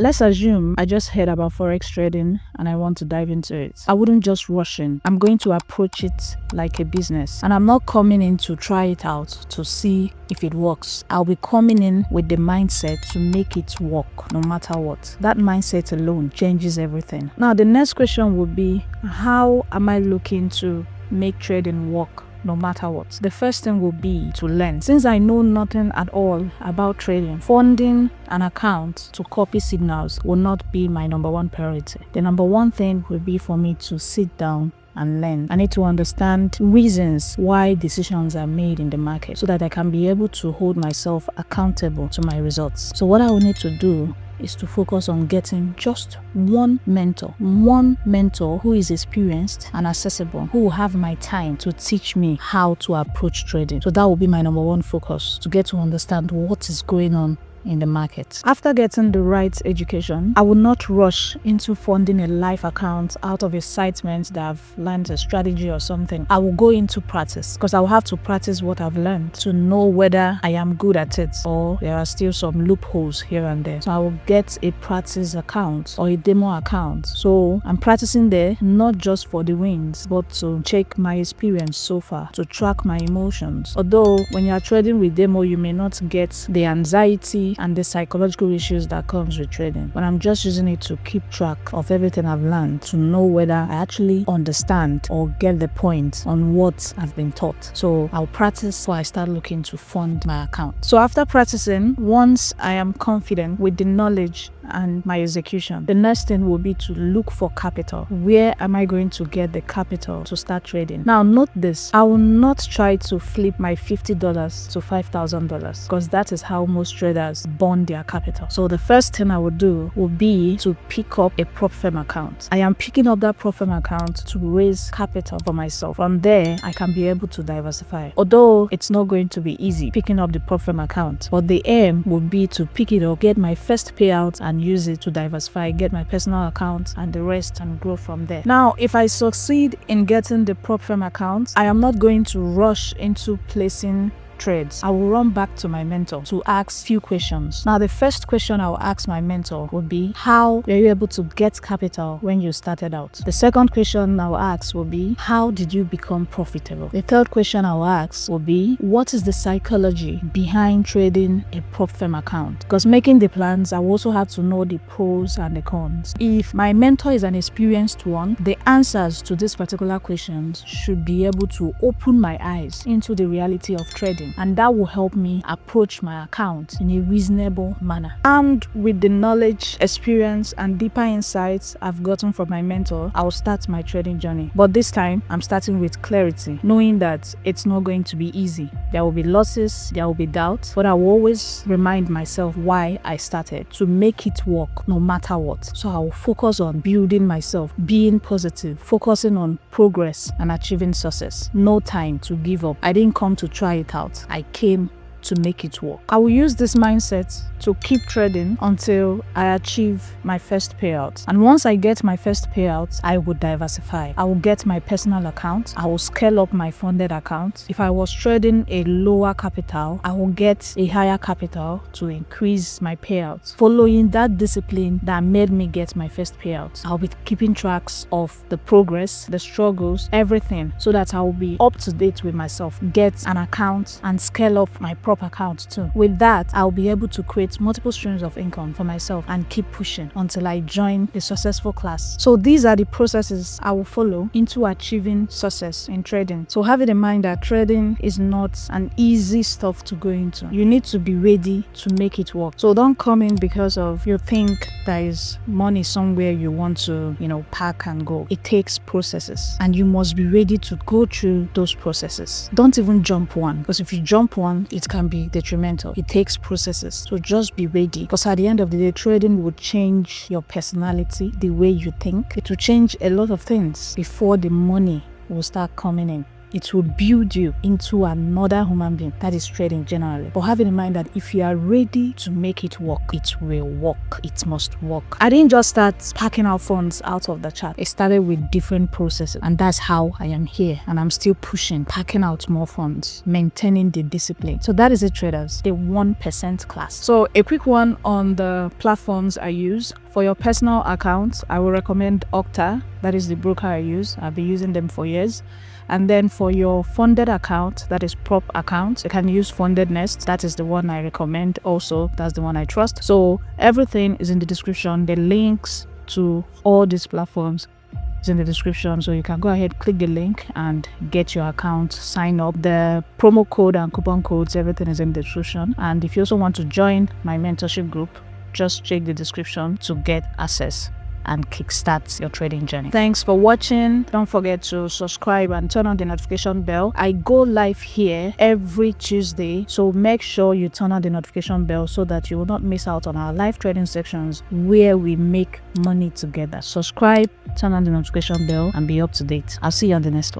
let's assume I just heard about Forex trading and I want to dive into it. I wouldn't just rush in. I'm going to approach it like a business. And I'm not coming in to try it out to see if it works. I'll be coming in with the mindset to make it work no matter what. That mindset alone changes everything. Now, the next question would be, how am I looking to make trading work no matter what? The first thing will be to learn. Since I know nothing at all about trading, funding an account to copy signals will not be my number one priority. The number one thing will be for me to sit down and learn. I need to understand reasons why decisions are made in the market so that I can be able to hold myself accountable to my results. So what I will need to do is to focus on getting just one mentor who is experienced and accessible, who will have my time to teach me how to approach trading. So that will be my number one focus, to get to understand what is going on in the market. After getting the right education, I will not rush into funding a live account out of excitement that I've learned a strategy or something. I will go into practice because I will have to practice what I've learned to know whether I am good at it or there are still some loopholes here and there. So I will get a practice account or a demo account. So I'm practicing there not just for the wins, but to check my experience so far, to track my emotions. Although when you are trading with demo, you may not get the anxiety and the psychological issues that comes with trading, but I'm just using it to keep track of everything I've learned, to know whether I actually understand or get the point on what I've been taught. So I'll practice before I start looking to fund my account. So after practicing, once I am confident with the knowledge and my execution, the next thing will be to look for capital. Where am I going to get the capital to start trading? Now note this, I will not try to flip my $50 to $5,000 because that is how most traders burn their capital. So the first thing I would do will be to pick up a prop firm account. I am picking up that prop firm account to raise capital for myself. From there, I can be able to diversify. Although it's not going to be easy picking up the prop firm account, but the aim would be to pick it up, get my first payout and use it to diversify, get my personal account and the rest and grow from there. Now, if I succeed in getting the prop firm account, I am not going to rush into placing trades. I will run back to my mentor to ask few questions. Now, the first question I will ask my mentor would be, how were you able to get capital when you started out? The second question I will ask will be, how did you become profitable? The third question I will ask will be, what is the psychology behind trading a prop firm account? Because making the plans, I will also have to know the pros and the cons. If my mentor is an experienced one, the answers to these particular questions should be able to open my eyes into the reality of trading, and that will help me approach my account in a reasonable manner. Armed with the knowledge, experience, and deeper insights I've gotten from my mentor, I will start my trading journey. But this time, I'm starting with clarity, knowing that it's not going to be easy. There will be losses, there will be doubt, but I will always remind myself why I started, to make it work no matter what. So I will focus on building myself, being positive, focusing on progress and achieving success. No time to give up. I didn't come to try it out. I came to make it work. I will use this mindset to keep trading until I achieve my first payout. And once I get my first payout, I will diversify. I will get my personal account. I will scale up my funded account. If I was trading a lower capital, I will get a higher capital to increase my payouts. Following that discipline that made me get my first payout, I'll be keeping tracks of the progress, the struggles, everything, so that I will be up to date with myself, get an account and scale up my prop account too. With that, I'll be able to create multiple streams of income for myself and keep pushing until I join the successful class. So these are the processes I will follow into achieving success in trading. So have it in mind that trading is not an easy stuff to go into. You need to be ready to make it work. So don't come in because of you think there is money somewhere you want to, pack and go. It takes processes and you must be ready to go through those processes. Don't even jump one, because if you jump one, it can be detrimental. It takes processes. So just be ready, because at the end of the day, trading will change your personality, the way you think. It will change a lot of things before the money will start coming in. it will build you into another human being. That is trading generally. But having in mind that if you are ready to make it work, it will work. It must work. I didn't just start packing out funds out of the chart. It started with different processes, and that's how I am here. And I'm still pushing, packing out more funds, maintaining the discipline. So that is it, traders, the 1% class. So a quick one on the platforms I use. For your personal account, I will recommend Okta. That is the broker I use. I've been using them for years. And then for your funded account, that is prop account, you can use Funded Nest. That is the one I recommend also. That's the one I trust. So everything is in the description. The links to all these platforms is in the description. So you can go ahead, click the link and get your account, sign up. The promo code and coupon codes, everything is in the description. And if you also want to join my mentorship group, just check the description to get access and kickstart your trading journey. Thanks for watching. Don't forget to subscribe and turn on the notification bell. I go live here every Tuesday, so make sure you turn on the notification bell so that you will not miss out on our live trading sections where we make money together. Subscribe, turn on the notification bell, and be up to date. I'll see you on the next one.